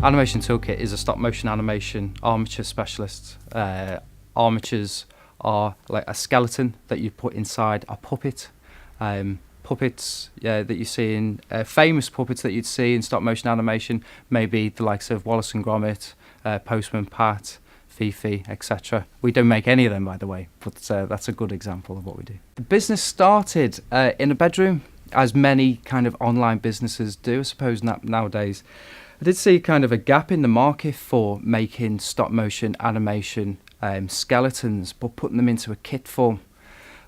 Animation Toolkit is a stop motion animation armature specialist. Armatures are like a skeleton that you put inside a puppet. Puppets that you see in famous puppets that you'd see in stop motion animation, maybe the likes of Wallace and Gromit, Postman Pat, Fifi, etc. We don't make any of them, by the way, but that's a good example of what we do. The business started in a bedroom, as many kind of online businesses do, I suppose, nowadays. I did see kind of a gap in the market for making stop motion animation skeletons, but putting them into a kit form.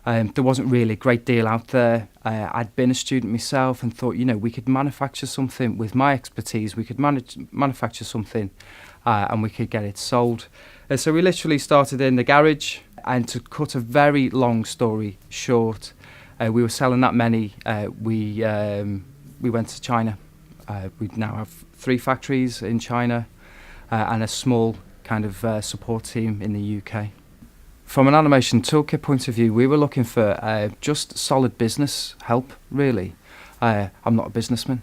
There wasn't really a great deal out there. I'd been a student myself and thought, we could manufacture something with my expertise. We could manufacture something and we could get it sold. So we literally started in the garage, and to cut a very long story short, we were selling that many. We went to China. We now have 3 factories in China and a small kind of support team in the UK. From an animation toolkit point of view, we were looking for just solid business help, really. I'm not a businessman,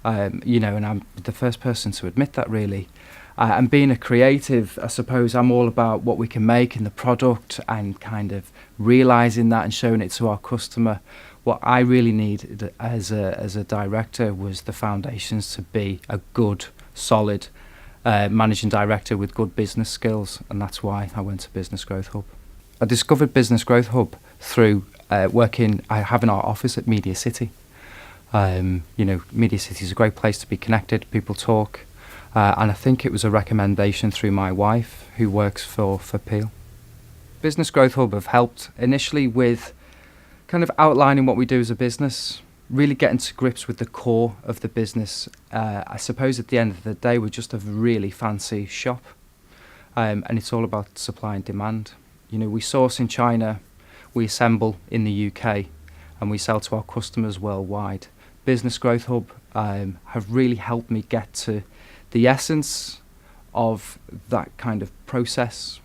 and I'm the first person to admit that, really. And being a creative, I suppose I'm all about what we can make in the product and kind of realising that and showing it to our customer. What I really needed as a director was the foundations to be a good, solid managing director with good business skills, and that's why I went to Business Growth Hub. I discovered Business Growth Hub through having our office at Media City. Media City is a great place to be connected, people talk, and I think it was a recommendation through my wife, who works for Peel. Business Growth Hub have helped initially with kind of outlining what we do as a business, really getting to grips with the core of the business. I suppose at the end of the day, we're just a really fancy shop, and it's all about supply and demand. We source in China, we assemble in the UK, and we sell to our customers worldwide. Business Growth Hub have really helped me get to the essence of that kind of process.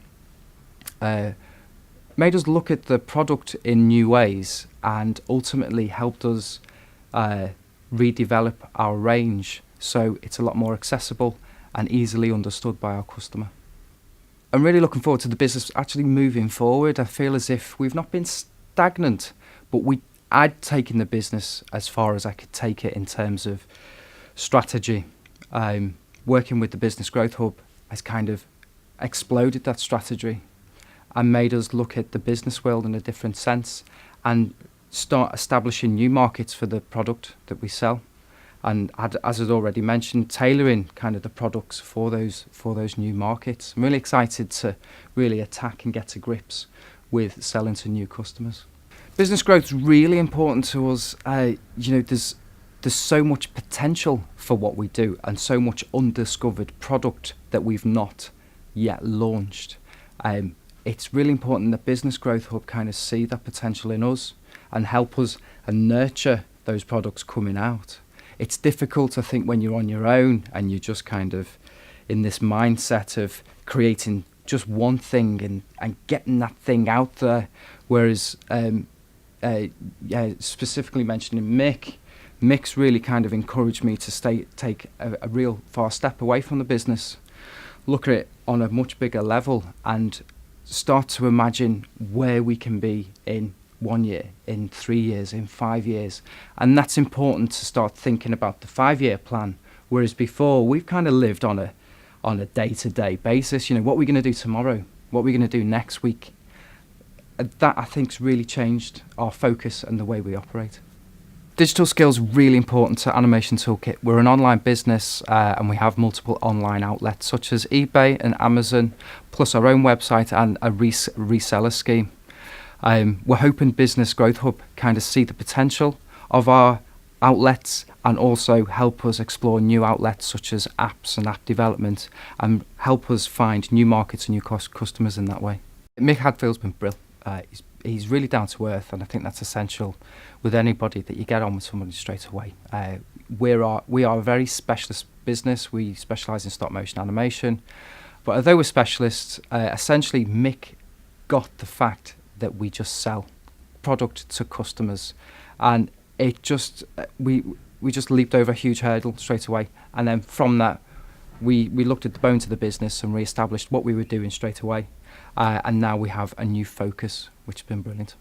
Made us look at the product in new ways, and ultimately helped us redevelop our range so it's a lot more accessible and easily understood by our customer. I'm really looking forward to the business actually moving forward. I feel as if we've not been stagnant, but I'd taken the business as far as I could take it in terms of strategy. Working with the Business Growth Hub has kind of exploded that strategy and made us look at the business world in a different sense and start establishing new markets for the product that we sell. And as I'd already mentioned, tailoring kind of the products for those new markets. I'm really excited to really attack and get to grips with selling to new customers. Business growth is really important to us. There's so much potential for what we do and so much undiscovered product that we've not yet launched. It's really important that Business Growth Hub kind of see that potential in us and help us and nurture those products coming out. It's difficult, I think, when you're on your own and you're just kind of in this mindset of creating just one thing and getting that thing out there. Whereas, specifically mentioning Mick's really kind of encouraged me to take a real far step away from the business, look at it on a much bigger level and start to imagine where we can be in 1 year, in 3 years, in 5 years. And that's important to start thinking about the 5-year plan. Whereas before, we've kind of lived on a day-to-day basis. What are we going to do tomorrow? What are we going to do next week? That, I think, has really changed our focus and the way we operate. Digital skills are really important to Animation Toolkit. We're an online business and we have multiple online outlets such as eBay and Amazon, plus our own website and a reseller scheme. We're hoping Business Growth Hub kind of see the potential of our outlets and also help us explore new outlets such as apps and app development and help us find new markets and new customers in that way. Mick Hadfield's been brilliant. He's really down to earth, and I think that's essential with anybody, that you get on with somebody straight away. We are a very specialist business. We specialise in stop motion animation, but although we're specialists, essentially Mick got the fact that we just sell product to customers, and it just we just leaped over a huge hurdle straight away. And then from that, we looked at the bones of the business and re-established what we were doing straight away, and now we have a new focus, which has been brilliant.